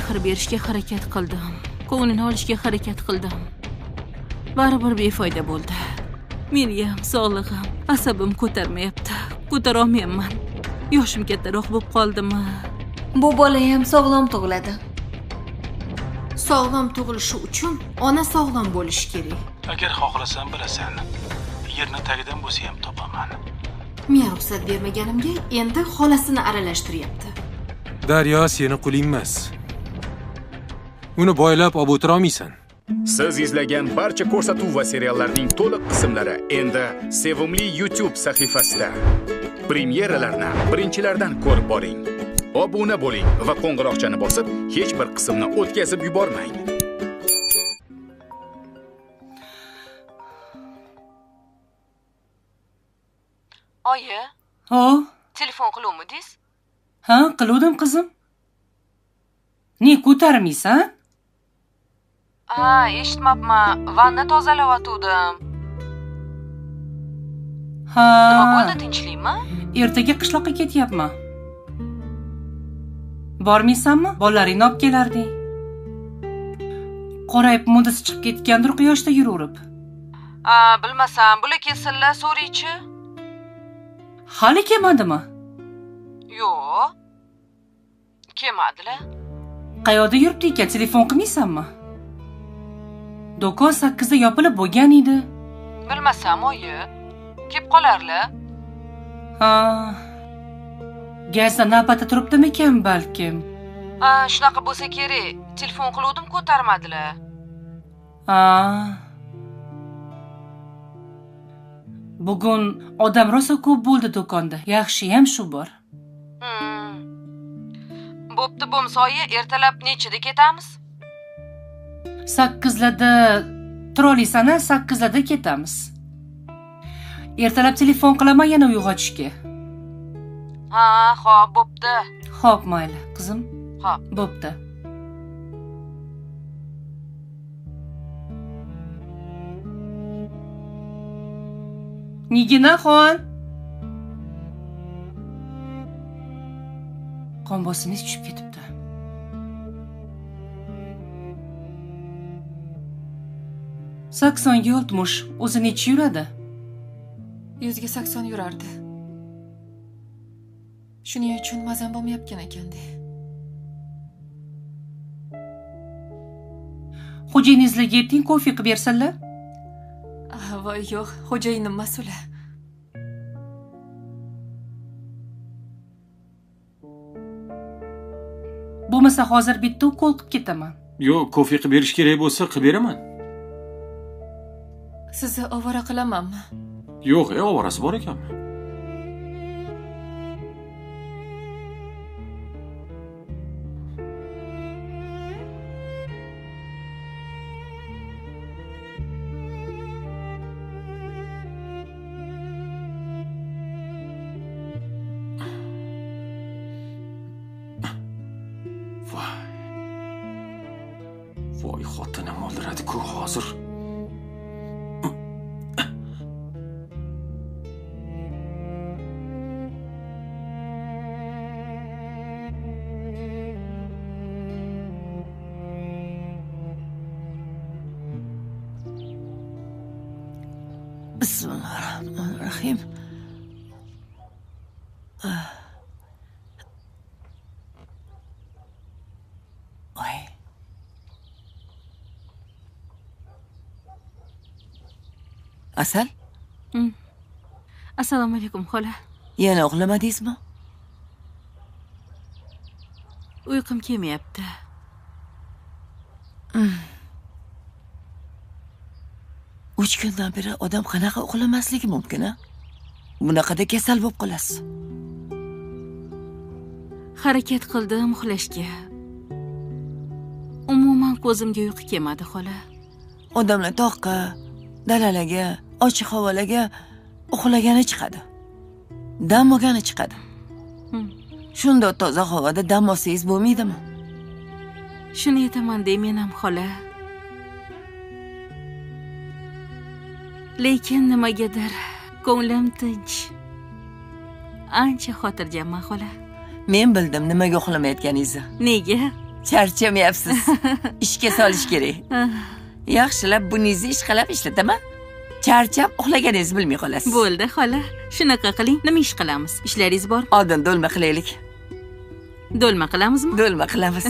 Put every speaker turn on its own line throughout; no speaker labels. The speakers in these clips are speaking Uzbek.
mehr berishga harakat qildim. Ko'nglini olishga harakat qildim. Baribir befoyda bo'ldi. Meniyam sog'lig'im, asabim ko'tarmayapti. Ko'tara olmayapman. Yoshim kattaroq bo'lib qoldimi?
Bu bola ham sog'lom tug'iladi.
Sog'lom tug'ilishi uchun ona sog'lom bo'lishi kerak.
Agar xohlasam bilasan, yerni tagidan bo'lsa ham topaman.
Men ruxsat bermaganimga endi xolasini aralashtiryapti.
Daryo, seni quling emas. Uni boylab olib o'tira olmaysan.
Siz izlagan barcha ko'rsatuv va seriallarning to'liq qismlari endi Sevimli YouTube sahifasida. Premyeralarni birinchilardan ko'rib boring. Obuna bo'ling va qo'ng'iroqchani bosib, hech bir qismni o'tkazib yubormang.
Oyi,
Ha,
telefon qiluvmidingiz?
ha, qiluvdim qizim. Ne ko'tarmaysan?
Ha, eshitmabman. Vanna tozalayotgandim.
Ha.
Nima bo'ldi, tinchlikmi?
Ertaga qishloqqa ketyapman. Bormaysanmi? Bolalaringni olib kelarding. Qorayib modasi chiqib ketgandir quyoshda yuraverib.
Ha, bilmasam, bular kelsinlar, so'raychi.
Hali kelmadimi?
Yo'q. Kelmadilar.
Qayoqda yuribdi ekan, telefon qilmaysanmi? Do'kon 8 da yopilib bo'lgan edi.
Bilmasam, oyi. Kelib qolarlar.
Ha. Gazda navbatda turibdimikan balkim.
Ha, shunaqa bo'lsa kerak. Telefon qiluvdim, ko'tarmadilar.
Ha. Bugun odam rosa ko'p bo'ldi do'konda. Yaxshi ham shu bor.
Bo'pti, bo'lmasa oyi, ertalab nechida ketamiz?
8larda turolsan, 8larda ketamiz. Ertalab telefon qilaman yana uyg'otishga.
Ha, xo'p, bo'pti.
Xo'p, mayli, qizim.
Xo'p.
Bo'pti. Niginaxon. Qon bosimingiz tushib ketibdi. Saksonga 60. O'zi necha yuradi?
100 ga 80 yurardi. Shuning uchun mazam bo'lmayotgan ekanda.
Xo'jayiningizlarga ayting, kofe qilib bersinlar.
Voy yo'q, xo'jayinim mas'ul.
Bo'lmasa hozir bitta ukol qilib ketaman.
Yo'q, kofe qilib berish kerak bo'lsa qilib beraman.
Sizni ovora qilamanmi?
Yo'q, ovorasi bor ekanmi? Voy xotinim o'ldiradi-ku hozir.
Bismillahirrahmanirrahim. Oy. Asal?
Assalomu alaykum, xola.
Yana uxlamadingizmi?
Uyqum kelmayapti.
Uch kundan beri odam qanaqa uxlamasligi mumkin, a? Bunaqada kasal bo'lib qolasiz.
Harakat qildim uxlashga. Umuman ko'zimga uyqu kelmadi, xola.
Odamlar toqqa, dalalarga, ochiq havolarga uxlagani chiqadi. Dam olgani chiqadi. Shunda toza havoda dam olsangiz bo'lmaydimi?
Shuni aytaman deyman ham, xola. Lekin nimagadir ko'nglim tinch. Ancha xotirjamman, xola.
Men bildim nimaga uxlamayotganingizni.
Nega?
Charchamayapsiz. Ishga solish kerak. Yaxshilab buningizni ishqalab ishlataman. Charchab uxlaganingizni bilmay qolasiz.
Bo'ldi, xola. Shunaqa qiling. Nima ish qilamiz? Ishlaringiz bor?
Oldin do'lma qilaylik.
Do'lma qilamizmi?
Do'lma qilamiz.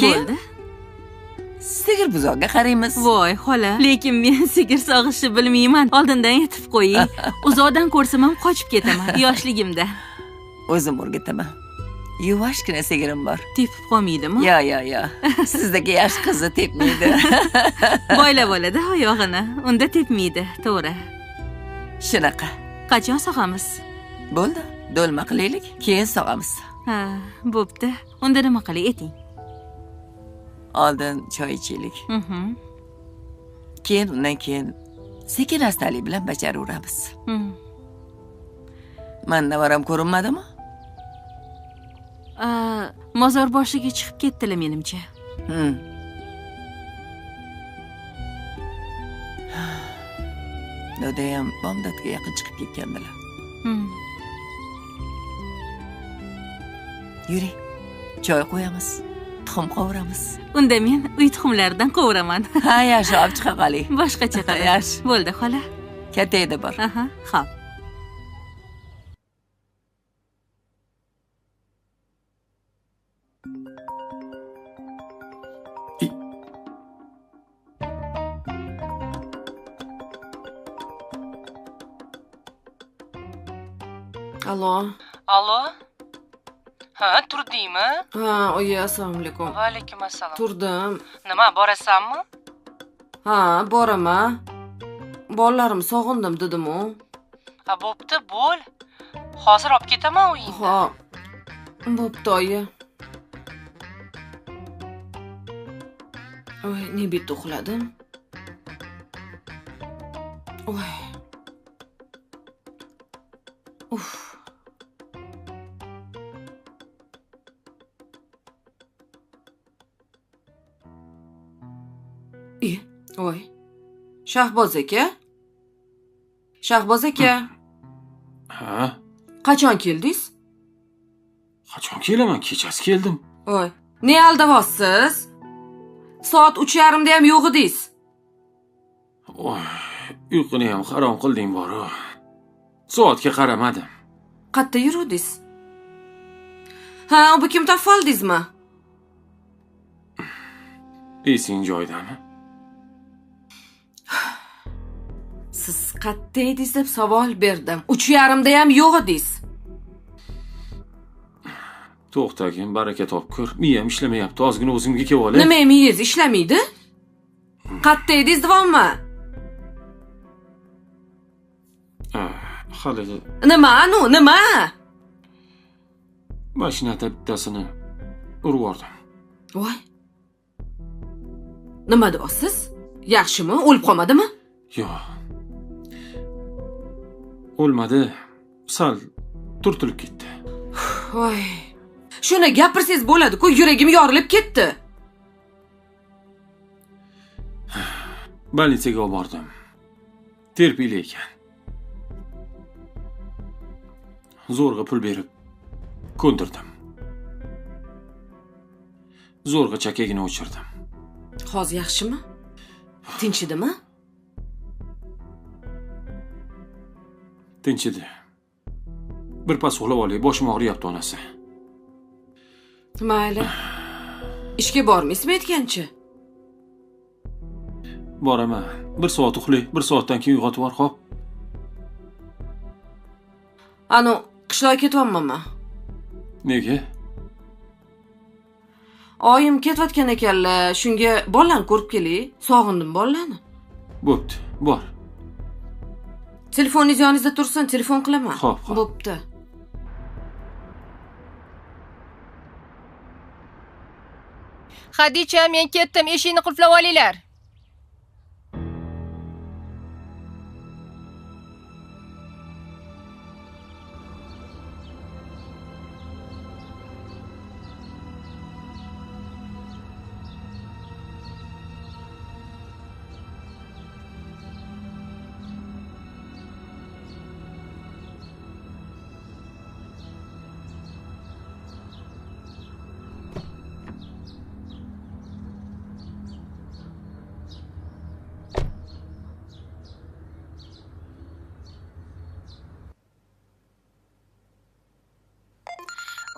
Bo'ldi.
Sigir buzoqqa qaraymiz.
Voy, xola. Lekin men sigir sog'ishni bilmayman. Oldindan aytib qo'ying. Uzoqdan ko'rsam ham qochib ketaman yoshligimda.
O'zim o'rgataman. Yuvashgina sigirim bor.
Tepib qolmaydimi?
Yo. Sizdagi yosh qizni tepmaydi.
Boylab oladi oyog'ini. Unda tepmaydi, to'g'ri.
Shunaqa.
Qachon sog'amiz?
Bo'ldi. Do'lma qilaylik, keyin sog'amiz.
Ha, bo'pti. Unda nima qilay eting?
Oldin choy ichaylik. Keyin undan keyin sekin astalik bilan bajaraveramiz. Mannavaram ko'rinmadimi?
Mozor boshiga chiqib ketdilar menimcha.
Dodayam bomdodga yaqin chiqib ketgandilar. Yuring, choy qo'yamiz, tuxum qovuramiz.
Unda men uy tuxumlaridan qovuraman.
Ha, yaxshi, olib chiqa qoling.
Boshqacha qilib.
Yaxshi.
Bo'ldi, xola.
Kattayda bor.
Aha, xo'p.
Allo. Ha, turdingmi?
Ha, oyi, assalomu alaykum.
Va alaykum assalom.
Turdim.
Nima, borasanmi?
Ha, boraman. Bolalarim sog'indim dedim-u.
Ha, bo'pti, bo'l. Hozir olib ketaman uyingga.
Xo'p. Bo'pti, oyi. Voy, ne bitta uxladim. Voy. Uf. Voy. Shahboz aka? Shahboz aka.
Ha?
Qachon keldingiz?
Qachon kelaman? Kechasi keldim.
Voy. Ne aldavossiz? Soat 3:30 da ham yo'q edingiz.
Voy, uyquni ham harom qilding bor-ku. Soatga qaramadim.
Qayerda yuruvdingiz? Ha, bu kim topib oldingizmi?
Esing joyidami?
Siz qayerda edingiz deb savol berdim. 3:30 da ham yo'q edingiz.
To'xtagin, baraka topkur. Miyam ishlamayapti. Ozgina o'zimga kelib olay.
Nima miyangiz ishlamaydi? Qayerda edingiz davommi?
Hali
Nima, anu, nima?
mashinada bittasini urib yubordim.
Voy. Nima deyapsiz? Yaxshimi? O'lib qolmadimi?
Yo'q. O'lmadi. Sal turtilib ketdi.
Voy. Shuni gapirsangiz bo'ladi-ku, yuragim yorilib ketdi.
Больницаga olib bordim. Terpili ekan. Zo'rg'a pul berib ko'ndirdim. Zo'rg'a chakagini o'chirdim.
Hozir yaxshimi? Tinch edimi?
Tinch edi. Birpas uxlab olay, boshim og'riyapti onasi.
Mayli. Ishga bormaysizmi aytgancha?
Boraman. 1 soat uxlay, 1 soatdan keyin uyg'otib yubor, xo'p?
Anu, qishloqqa ketyapman.
Nega?
Oyim ketayotgan ekanlar, shunga bolalarni ko'rib kelay. Sog'indim bolalarni.
Bo'pti, bor.
Telefoningiz yoningizda tursin, telefon qilaman.
Xo'p.
Bo'pti.
Hadicha, men ketdim, eshikni qulflab olinglar.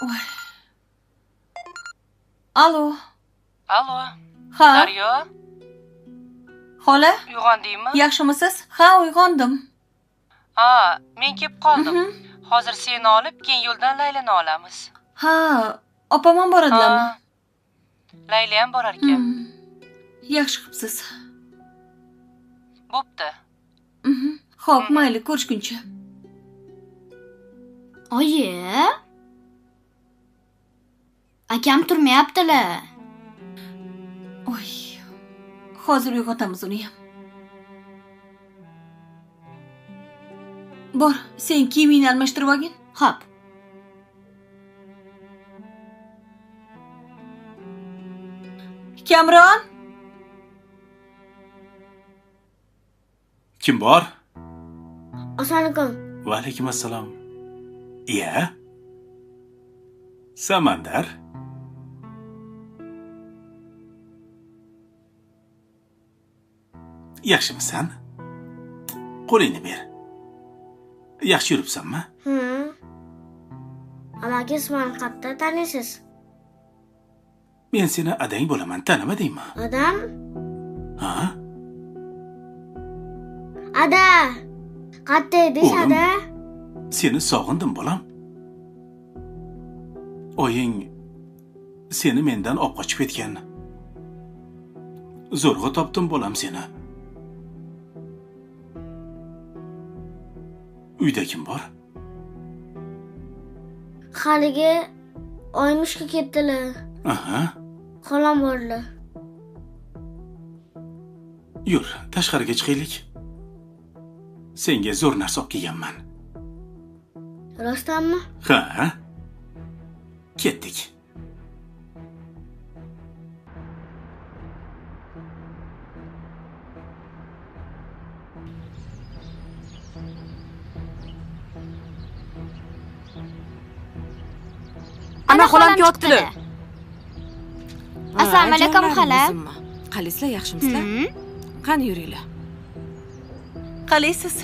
Voy. Alo.
Allo.
Ha?
Daryo,
Xola,
uyg'ondingmi?
yaxshimisiz? Ha, uyg'ondim.
Ha, men kelib qoldim. Hozir seni olib, keyin yo'ldan Laylani olamiz.
Ha, opam ham boradilarmi?
Layla ham borar ekan.
Yaxshi qilibsiz.
Bo'pti.
Xo'p, mayli, ko'rishguncha.
Oyi. Akam turmayaptilar.
Oy. Hozir uyg'otamiz uni ham. Bor, sen kiyimingni almashtirib olgin.
Xo'p.
Kamron,
Kim bor?
Assalomu alaykum.
Va alaykum assalom. Iya. Samandar. Yaxshimisan? Qo'lingni ber. Yaxshi yuribsanmi?
Amakingiz meni qayerda taniysiz?
Men seni adang bo'laman, tanimadingmi?
Adam?
Ha?
Ada. Qayerda edingiz,
O'g'lim.
Ada?
Seni sog'indim, bolam. Oying seni mendan olib qochib ketgan. Zo'rg'a topdim bolam seni. Uyda kim bor?
Haligi oymushga ketdilar.
Aha.
Xolam borlar.
Yur, tashqariga chiqaylik. Senga zo'r narsa olib kelganman.
Rostdanmi?
Ha? Ketdik.
Ana xolam kelyaptilar.
Assalomu alaykum, xola.
Qalaysizlar, yaxshimisizlar? Qani yuringlar.
qalaysiz?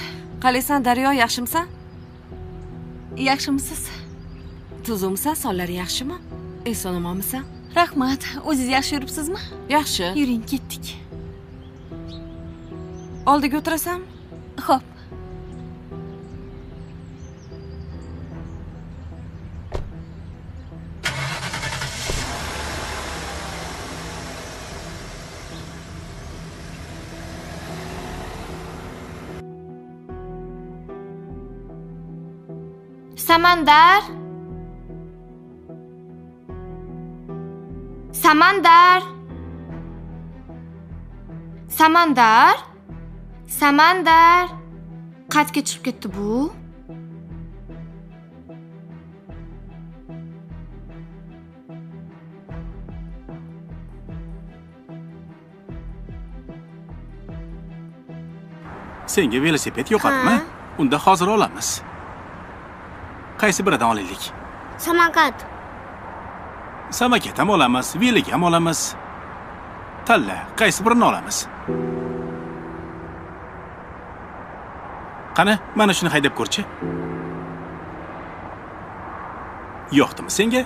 Qalaysan, Daryo, yaxshimisan?
Yaxshimisiz?
Tuzumsan, sonlari yaxshimi? Eson-omonmisan?
Rahmat. O'zingiz yaxshi yuribsizmi?
Yaxshi.
Yuring, ketdik.
Oldiga o'tirasanmi?
Xo'p.
Samandar. Samandar. Samandar. Samandar. Qayerga chiqib ketdi bu?
Senga velosiped yo'qotmi? Unda hozir olamiz. Qaysi biridan olaylik?
Samokat.
Samokat ham olamiz, velik ham olamiz. Tanla, qaysi birini olamiz? Qani, mana shuni haydab ko'rchi. Yo'qdimi senga?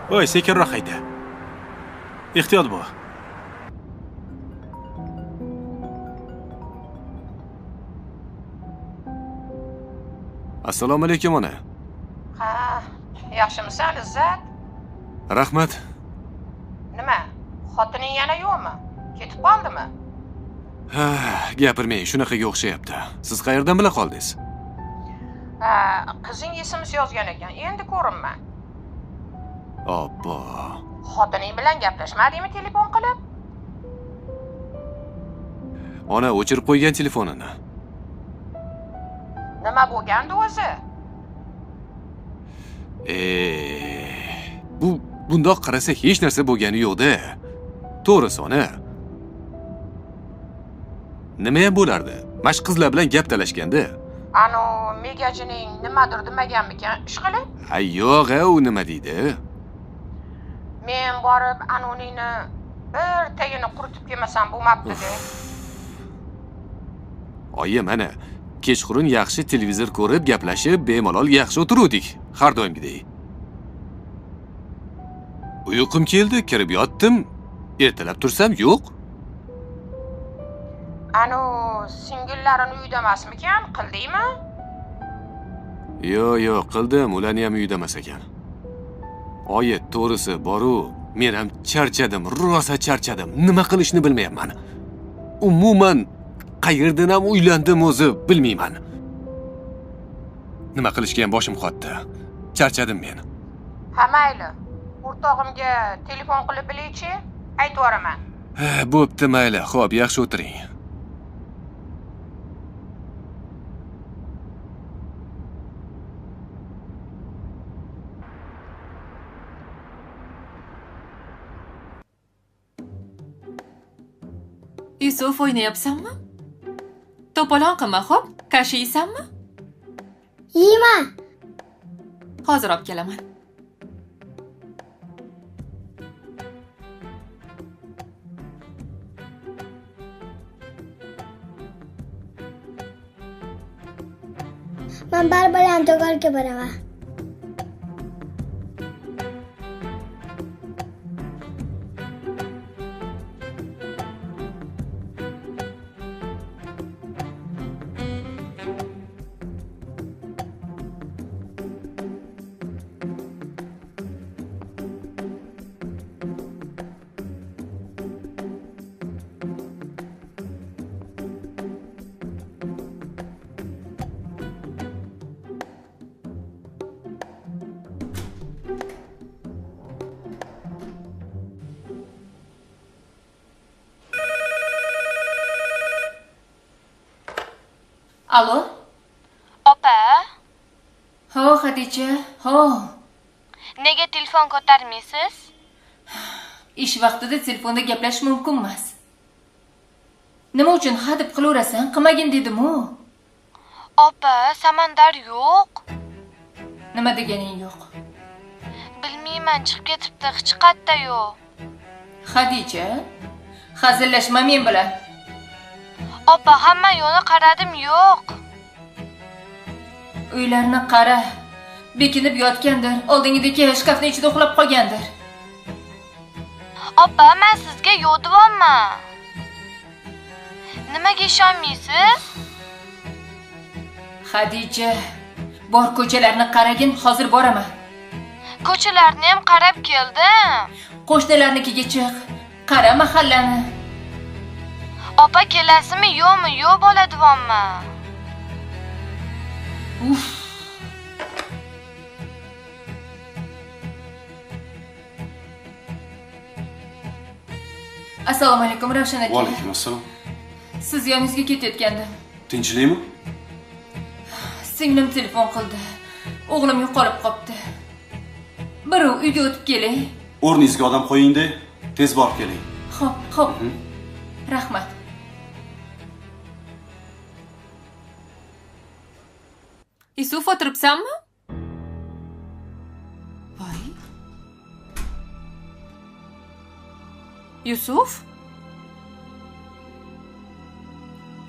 Voy, sekinroq hayda. Ehtiyot bo'l.
Assalomu alaykum ona.
Ha, yaxshimisan, Izzat?
Rahmat.
Nima? Xotining yana yo'qmi? Ketib qoldimi?
Ha, gapirmang, shunaqaga o'xshayapti. Siz qayerdan bila qoldingiz?
Ha, qizing SMS yozgan ekan. Endi ko'rinma.
Obbo.
Xotining bilan gaplashmadingmi telefon qilib?
Ona o'chirib qo'ygan telefonini.
Nima bo'lgandi o'zi?
Bundoq qarasa hech narsa bo'lgani yo'q-da. To'g'risi ona. Nima ham bo'lardi? Mash qizlar bilan gap talashganda.
Ano, megajining nimadir demaganmikan ishqilib?
Ha, yo'q, u nima deydi?
Men borib Anoningni bir tagini quritib kelmasam bo'lmabdi-da.
Oyi, mana kechqurun yaxshi televizor ko'rib, gaplashib, bemalol yaxshi o'tiruvdik, har doimgidek. Uyqum keldi, kirib yotdim. Ertalab tursam yo'q.
Anu singillarini uyda emasmikan, qildingmi?
Yo'q, qildim, ularni ham uyda emas ekan. Oyi, to'g'risi boru, men ham charchadim, rosa charchadim. Nima qilishni bilmayapman. Umuman qayerdan ham uylandim o'zi bilmayman. Nima qilishga ham boshim qotdi. Charchadim men.
Ha, mayli. O'rtog'imga telefon qilib bilaychi, aytib yuboraman.
Bo'pti, mayli. Xo'p, yaxshi o'tiring.
Yusuf, o'ynayapsanmi? To'polon qilma, xo'p? Kashi yeysanmi?
Yeyman.
Hozir olib kelaman.
Men bilan do'konga boraman.
Alo?
Opa?
Ho, Xadija, ho.
Nega telefon ko'tarmaysiz?
Ish vaqtida telefonda gaplashish mumkin emas. Nima uchun hadib qilaverasan? Qilmagin dedim-ku.
Opa, samandar yo'q.
Nima deganing yo'q?
Bilmayman, chiqib ketibdi, hech qayerda yo'q.
Xadija, hazillashma men bilan.
Opa, hamma yo'lni qaradim, yo'q.
Uylarni qara. Bekinib yotgandir, oldingidagi shkafning ichida uxlab qolgandir.
Opa, men sizga yo'q deyapman. Nimaga ishonmaysiz?
Xadija, bor ko'chalarni qaragin, hozir boraman.
Ko'chalarni ham qarab keldim.
Qo'shnilarnikiga chiq, qara mahallani.
Opa, kelasizmi, yo'qmi? Yo'q bo'ladiyapman.
Uf. Assalomu alaykum, Ravshan aka.
Va alaykum assalom.
Siz yoningizga ketayotgandim.
Tinchlikmi?
Singlim telefon qildi. O'g'lim yo'qolib qopti. Birov uyga o'tib keling.
O'rningizga odam qo'ying-da, tez borib keling.
Xo'p. Rahmat. Yusuf, o'tiribsanmi? Voy. Yusuf?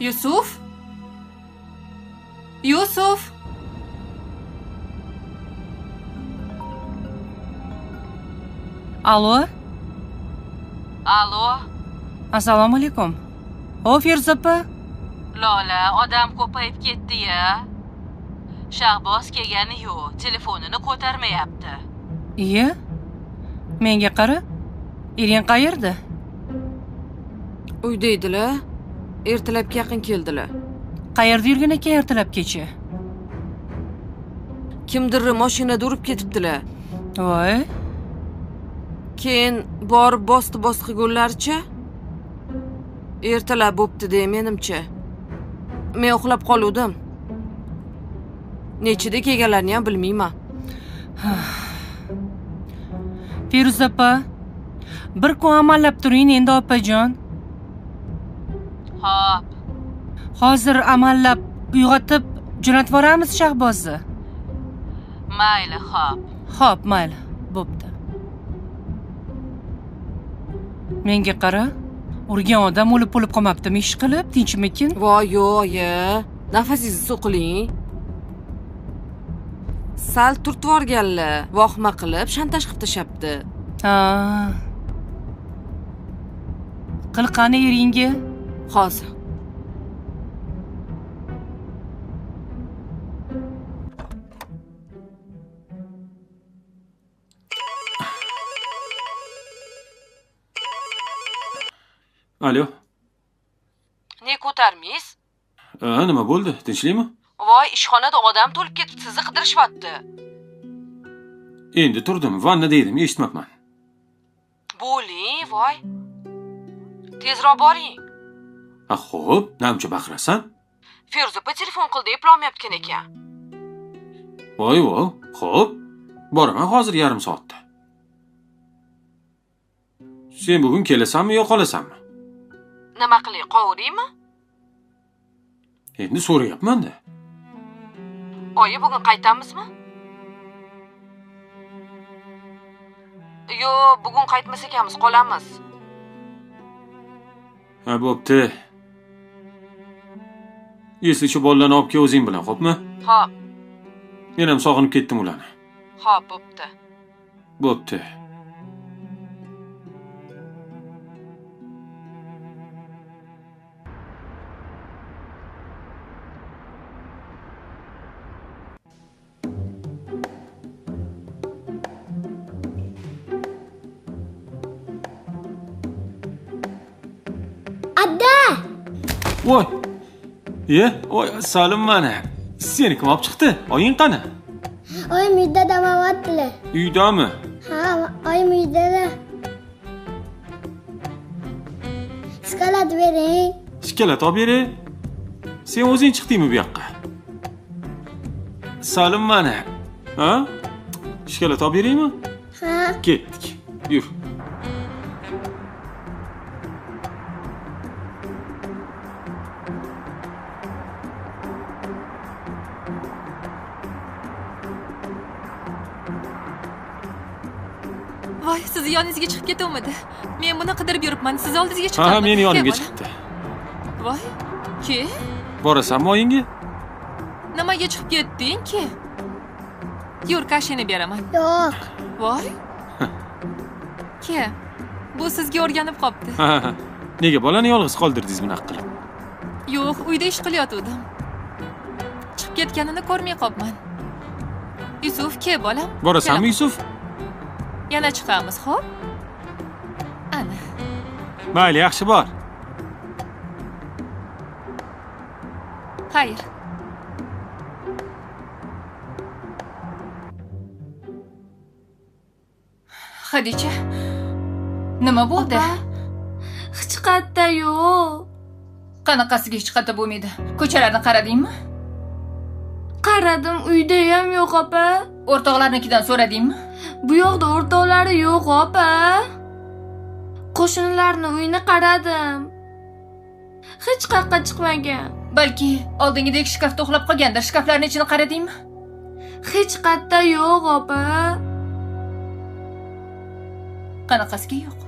Yusuf? Yusuf?
Alo?
Alo?
Assalomu alaykum. Feruza opa?
Lola, odam ko'payib ketdi-ya. Shahboz kelgani yo'q, telefonini ko'tarmayapti.
Iye? Menga qara. Ering qayerda?
Uyda edilar. Ertalabga yaqin keldilar.
Qayerda yurgan ekan ertalabgacha?
Kimdir mashinada urib ketibdilar.
Voy.
Keyin borib bosti qilgunlarcha ertalab bo'pti-da, menimcha. Men uxlab qoluvdim. Nechida kelganlarini ham bilmayman.
Feruza opa, bir kun amallab turing endi opajon.
Xo'p.
Hozir amallab uyg'otib jo'natib yuboramiz Shahbozni.
Mayli, xo'p.
Xo'p, mayli, bo'pti. Menga qara, Urgan odam o'lib bo'lib qolmabdimi ish qilib, tinchmikin?
Voy, yo'q-ye. Nafasingizni so'qiling. Sal turtvorganlar, vohma qilib, shantaj qilib tashabdi.
Ha. Qil qani eringga?
Hozir.
Alo.
Ne ko'tarmaysiz?
Nima bo'ldi? Tinchlikmi?
Voy, ishxonada odam to'lib ketib, sizni qidirishyapti.
Endi turdim, vannada edim, eshitmabman.
Bo'ling, voy. Tezroq boring.
Xo'p, namcha baqirasan?
Feruza opa telefon qildi, eplolmayotgan ekan.
Voy, xo'p. Boraman hozir yarim soatda. Sen bugun kelasanmi yo qolasanmi?
Nima qilay, qovuraymi?
Endi so'rayapman-da.
Oyi, bugun qaytamizmi? Yo, bugun qaytmas ekanmiz, qolamiz.
Ha, bo'pti. Eslichi bolalarni olib kel o'zing bilan, xo'pmi?
Xo'p.
Men ham sog'inib ketdim ularni.
Xo'p, bo'pti.
Bo'pti. Voy. Voy, Salim mana. Seni kim olib chiqdi? Oying qani?
Oyim uyda damavatdilar.
Uydami?
Ha, oyim uyda. Shikolat bering.
Shikolat olib bering. Sen o'zing chiqdingmi bu yoqqa? Salim mana. Ha? Shikolat olib beraymi?
Ha.
Ketdik. Yur.
Voy, sizni yoningizga chiqib ketuvmidi? Men buni qidirib yuribman. Siz oldingizga chiqdim.
Ha, meni yonimga chiqibdi.
Voy, ke?
Borasanmi oyingga?
Nimaga chiqib ketding-ki? Yur, kashini beraman.
Yo'q.
Voy. Ke? Bu sizga o'rganib qopti.
Ha. Nega bolani yolg'iz qoldirdingiz bunaqa qilib?
Yo'q, uyda ish qilayotgandim. Chiqib ketganini ko'rmay qopman. Yusuf, ke bolam?
Borasanmi Yusuf?
Yana chiqamiz, xo'p? Ana.
Mayli, yaxshi bor.
Xayr. Xadicha, nima bo'ldi?
Hech qayerda yo'q.
Qanaqasiga hech qayerda bo'lmaydi? Ko'chalarni qaradingmi?
Qaradim, uyda ham yo'q, opa.
O'rtoqlarnikidan so'radingmi?
Bu yoqda o'rtoqlari yo'q, opa. Qo'shnilarni uyini qaradim. Hech qayerga chiqmagan.
Balki oldingidek shkafda uxlab qolgandir. Shkaflarning ichini qaradingmi?
Hech qayerda yo'q, opa.
Qanaqasiga yo'q?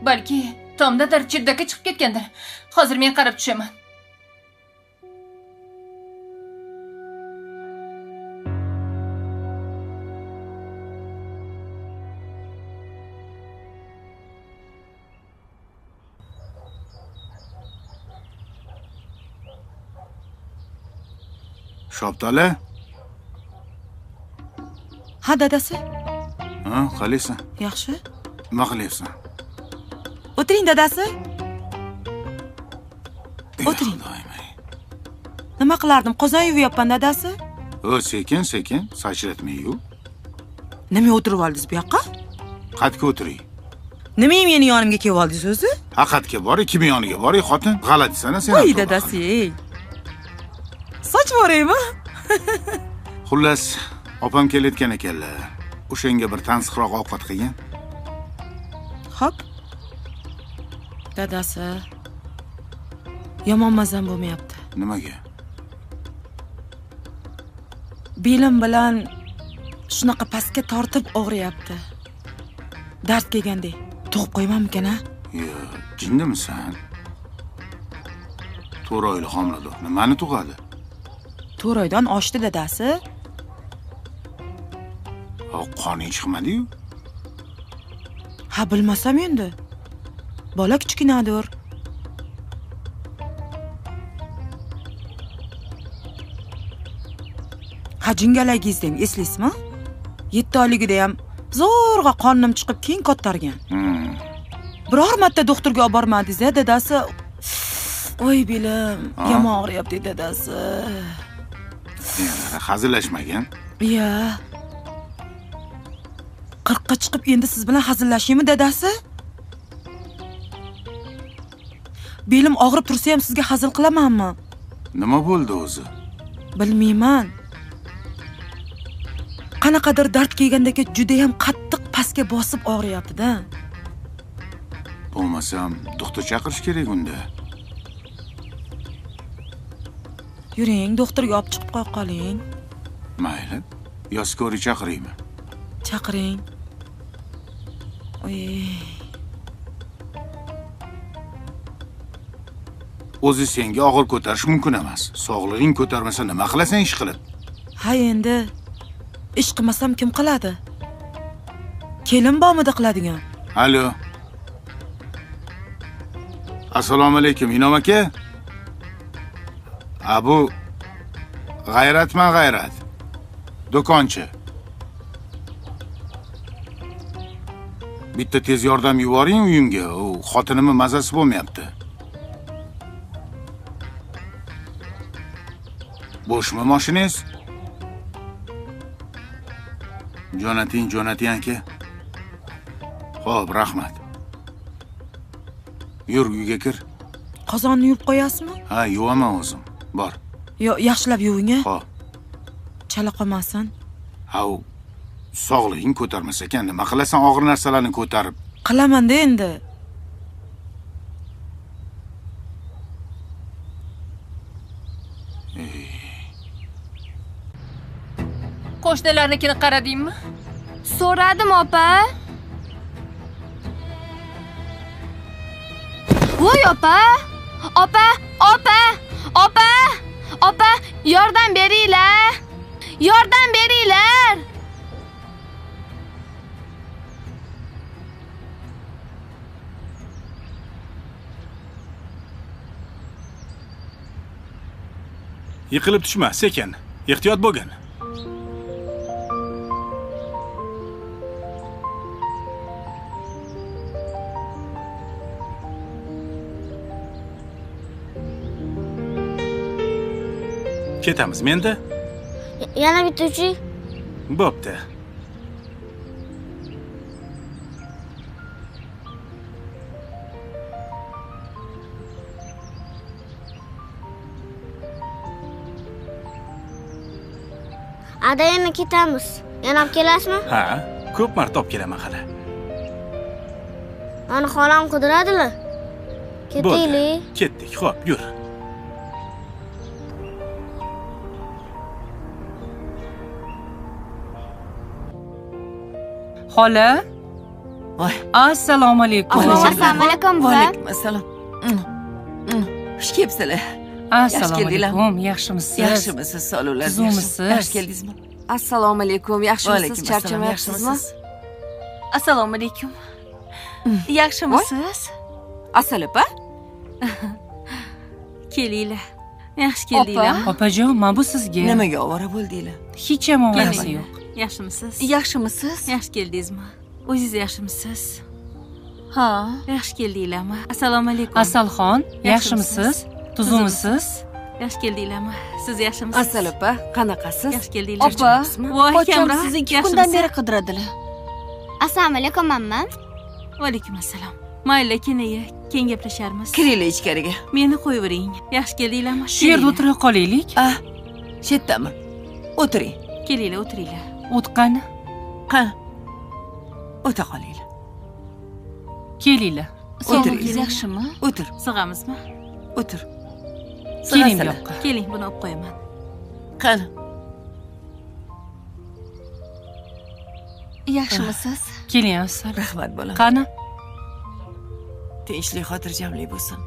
Balki tomdadir, chiddaka chiqib ketgandir. Hozir men qarab tushaman.
Shoptala?
Ha, dadasi.
Ha, qalaysan?
Yaxshi.
Nima qilyapsan?
O'tiring, dadasi. O'tiring. Nima qilardim? Qozon yuvyapman, dadasi.
Sekin, sachratmay-yu.
Nima o'tirib oldingiz bu yoqqa?
Qatga o'tiring.
Nima meni yonimga kelib oldingiz o'zi?
Haqiqatga boring, kim yoniga boring, xotin. G'alatisana sen.
Voy, dadasi. Soch boraymi?
Xullas, opam kelayotgan ekanlar. O'shanga bir tansiqroq ovqat qilgan.
Xo'p. Dadasi. Yomon mazam bo'lmayapti.
Nimaga?
Belim bilan shunaqa pastga tortib og'riyapti. Dard kelgandek. Tug'ib qo'ymanmikan, ha?
Yo, jinnimisan? To'royli homilador nimani tug'adi?
4 oydan oshdi dadasi.
Qoning chiqmadi-yu.
Ha, bilmasam endi. Bola kichkinadir. Ha, jingalagingizdang eslaysizmi? 7 oyligida ham zo'rg'a qonim chiqib keyin ko'targan. Biror marta doktorga olib bormadingiz-a, dadasi? Voy belim, yomon og'riyapti dadasi.
Hazillashmagan?
Ya. 40 ga chiqib endi siz bilan hazillashaymi dadasi? Belim og'rib tursa ham sizga hazil qilamanmi?
Nima bo'ldi o'zi?
Bilmayman. Qanaqadir dard kelgandagi juda ham qattiq pastga bosib og'riyapti-da.
Bo'lmasam, doktor chaqirish kerak unda.
Yuring, doktorga olib chiqib qo'ya qoling.
Mayli. Yo skori chaqiraymi?
Chaqiring. Oy.
O'zi senga og'ir ko'tarish mumkin emas. Sog'lig'ing ko'tarmasa nima qilasan ish qilib?
Ha, endi ish qilmasam kim qiladi? Kelin bormida qiladigan.
Alo. Assalomu alaykum, Inom aka. Bu G'ayratman G'ayrat. Do'konchi. Bitta tez yordam yuboring uyimga. U xotinimning mazasi bo'lmayapti. Bo'shmi mashinangiz? Jo'nating aka. Xo'p, rahmat. Yur uyga kir.
Qozonni yuvib qo'yasizmi?
Ha, yuvaman o'zim. Bor.
Yo, yaxshilab yuving-a.
Xo'p.
Chala qolmasin.
Ha, sog'lig'ing ko'tarmasa ekan, nima qilasan og'ir narsalarni ko'tarib?
Qilaman-da endi.
Qo'shnilarnikini qaradingmi?
So'radim, opa. Voy opa! Opa! Opa! Yordam beringlar! Yordam beringlar!
Yiqilib tushma, sekin. Ehtiyot bo'lgin. Ketamiz menda?
Yana bitta uchi.
Bo'pti.
Ada yana ketamiz. Yana olib kelasizmi?
Ha, ko'p marta olib kelaman hali.
Mani xolam qidiradilar. Ketaylik.
Ketdik, xo'p, yur.
Xola?
Voy.
Assalomu alaykum.
Assalomu alaykum, buva.
Alaykum assalom. Xush kelibsizlar.
Assalomu alaykum. Yaxshimisiz?
Yaxshimisiz, sog'lar.
Tuzumisiz?
Yaxshi keldingizmi?
Assalomu alaykum. Yaxshimisiz? Charchamayapsizmi?
Assalomu alaykum. Yaxshimisiz?
Asal opa?
Kelinglar. Yaxshi keldinglarmi?
Opajon, men bu sizga.
Nimaga ovora bo'ldinglar?
Hech ham ovorasi yo'q.
Yaxshimisiz?
Yaxshimisiz?
Yaxshi keldingizmi? O'zingiz yaxshimisiz?
Ha.
Yaxshi keldinglarmi? Assalomu alaykum.
Asalxon, yaxshimisiz? Tuzumisiz?
Yaxshi keldinglarmi? Siz yaxshimisiz?
Asal opa, qanaqasiz?
Yaxshi keldinglar.
Opa,
voy
pocham
Kamron,
sizni 2 kundan beri qidiradilar.
Assalomu alaykum, mamma.
Va alaykum assalom. Mayli, keyin gaplasharmiz.
Kiringlar ichkariga.
Meni qo'yavering. Yaxshi keldinglarmi?
Shu yerda o'tirib qolaylik.
Shu yerdami? O'tiring.
Kelinglar, o'tiringlar.
O't qani?
Qani? O'ta qolinglar.
Kelinglar.
Sog'ligingiz yaxshimi?
O'tir.
Sig'amizmi?
O'tir.
Keling bu yoqqa.
Keling, buni olib qo'yaman.
Qani?
Yaxshimisiz?
Keling, Asal.
Rahmat bolam.
Qani?
tinchlik xotirjamlik bo'lsin.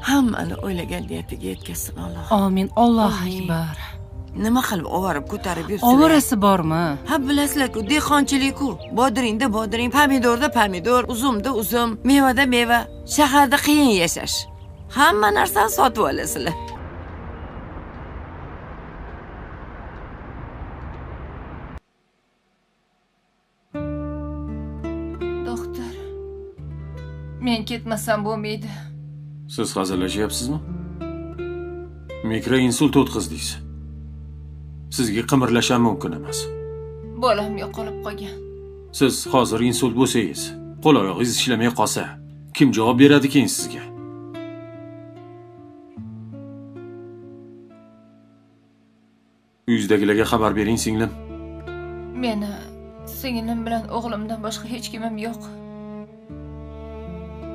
Hammani o'ylagan niyatiga yetkazsin Alloh.
Amin. Alloh akbar.
Nima qilib ovorib ko'tarib yursin?
Ovorasi bormi?
Ha, bilasizlar-ku, dehqonchilik-ku. Bodringda bodring, pomidorda pomidor, uzumda uzum, mevada meva. Shaharda qiyin yashash. Hamma narsani sotib olasizlar.
Doktor, men ketmasam bo'lmaydi.
Siz hazillashyapsizmi? Mikroinsult o'tkazdingiz. Sizga qimirlash ham mumkin emas.
Bolam yo'qolib qolgan.
Siz hozir insult bo'lsangiz, qo'l oyog'ingiz ishlamay qolsa, kim javob beradi keyin sizga? Uyingizdagilarga xabar bering, singlim.
Meni singlim bilan o'g'limdan boshqa hech kimim yo'q.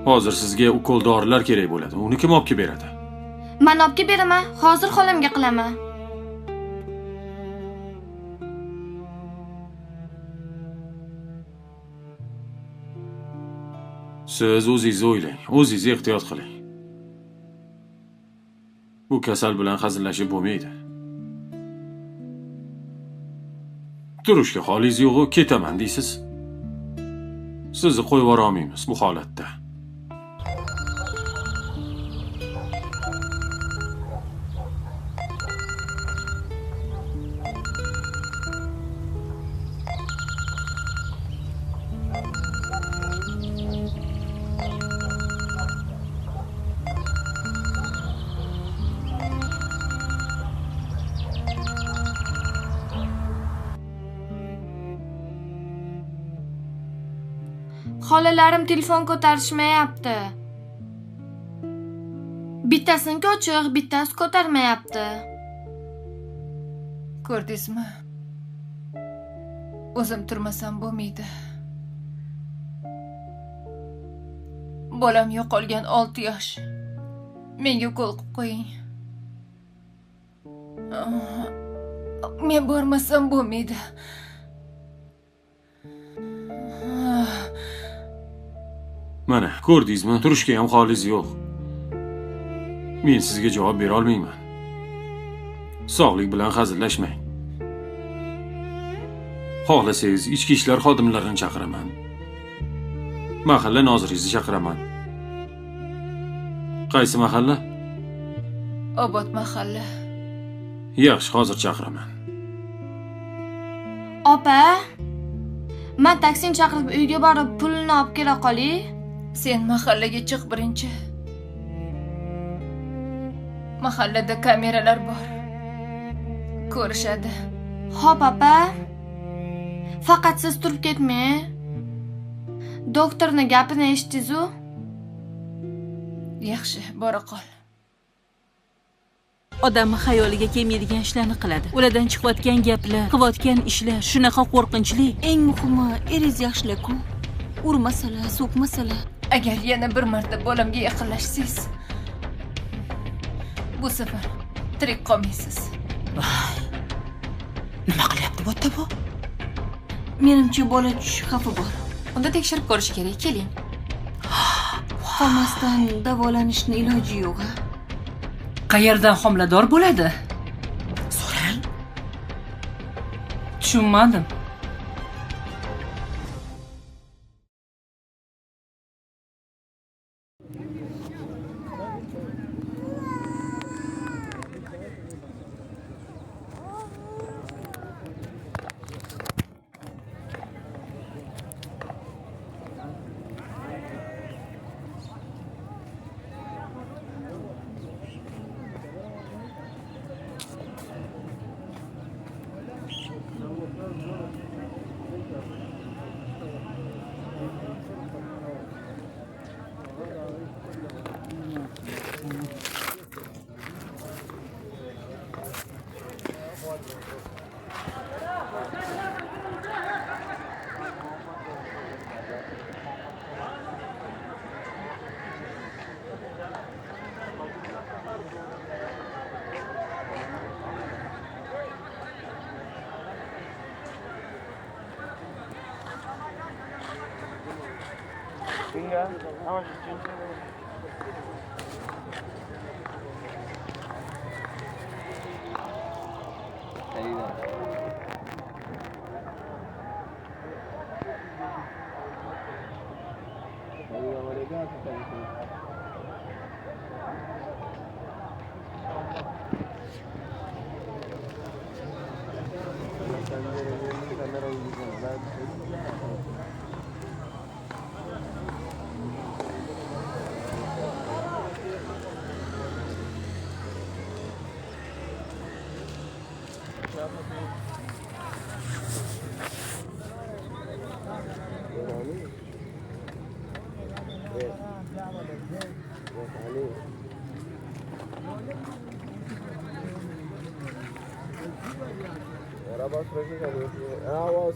Hozir sizga ukol dorilar kerak bo'ladi. Uni kim olib kelib beradi?
Men olib kelib beraman. Hozir xolamga qilaman.
Siz o'zingizni o'ylang, o'zingizni ehtiyot qiling. Bu kasal bilan hazillashib bo'lmaydi. Turishga holingiz yo'q-ku, ketaman deysiz. Sizni qo'yib yubora olmaymiz bu holatda.
Xolalarim telefon ko'tarishmayapti. Bittasini o'chiq, bittasi ko'tarmayapti.
Ko'rdingizmi? O'zim turmasam bo'lmaydi. Bolam yo'qolgan 6 yosh. Menga qo'l qo'yib qo'ying. Men bormasam bo'lmaydi.
Mana, ko'rdingizmi? Turishga ham holingiz yo'q. Men sizga javob bera olmayman. Sog'lik bilan hazillashmang. Xohlasangiz ichki ishlar xodimlarini chaqiraman. Mahalla noziringizni chaqiraman. Qaysi mahalla?
Obod mahalla.
Yaxshi, hozir chaqiraman.
Opa, men taksini chaqirib uyga borib pulni olib kela qolay.
Sen mahallaga chiq birinchi. Mahallada kameralar bor. Ko'rishadi.
Xo'p, opa. Faqat siz turib ketmang. Doktorning gapini eshitdingiz-ku?
Yaxshi, bora qol.
Odamni xayoliga kelmaydigan ishlarni qiladi. Ulardan chiqayotgan gaplar, qilayotgan ishlar shunaqa qo'rqinchli.
Eng muhimi, eringiz yaxshilar-ku. Urmasalar, so'kmasalar.
Agar yana bir marta bolamga yaqinlashsangiz, bu safar tirik qolmaysiz.
Nima qilyapti bu yerda bu?
Menimcha bola tushish xavfi bor.
Unda tekshirib ko'rish kerak, keling.
Qolmasdan davolanishning iloji yo'q.
Qayerdan homilador bo'ladi?
So'rang.
Tushunmadim.
Venga, vamos, Chinche.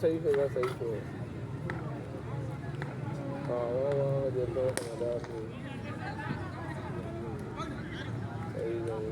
सही होगा सही होगा हाँ देखो सही है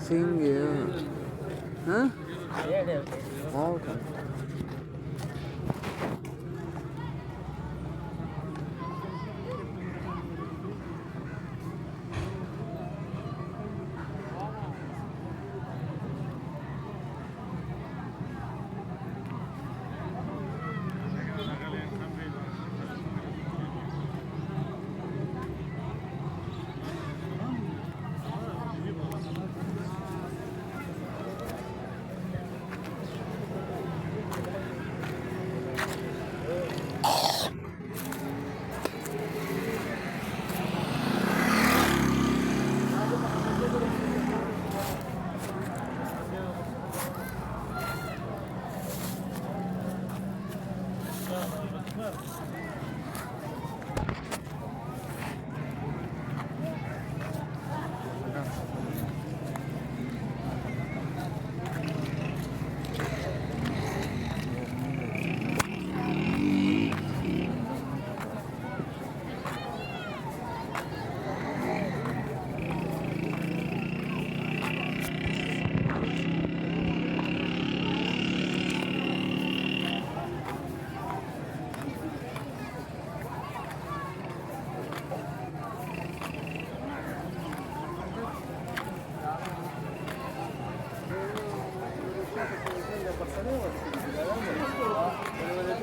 Senga. Ha? Okay.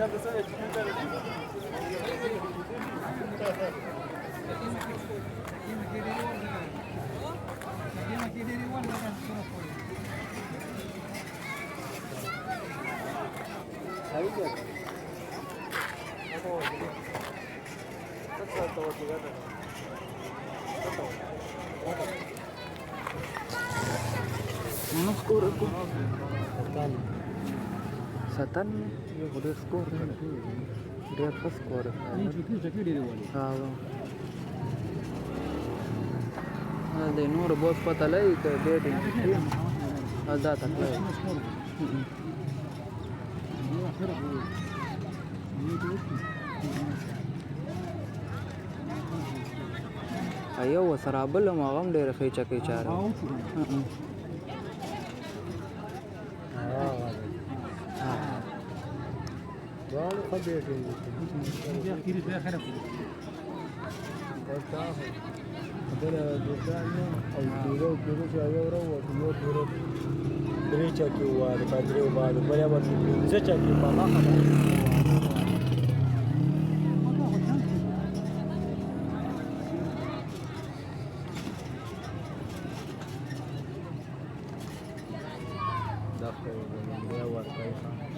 Mana skor aku? Satan ya udah skor dia apa skor هذا نور بوس فتلاقي بيت هذا تلاقي ايوه سرابل ما غم ډېر خېچا کې چاره والله خبيت يا اخي دي خير دغه دوکان او دیرو یو ورو یو دیرو درې چا کې واره پاتریو باندې برابر څه چا کې بالا دا خو بیا ورته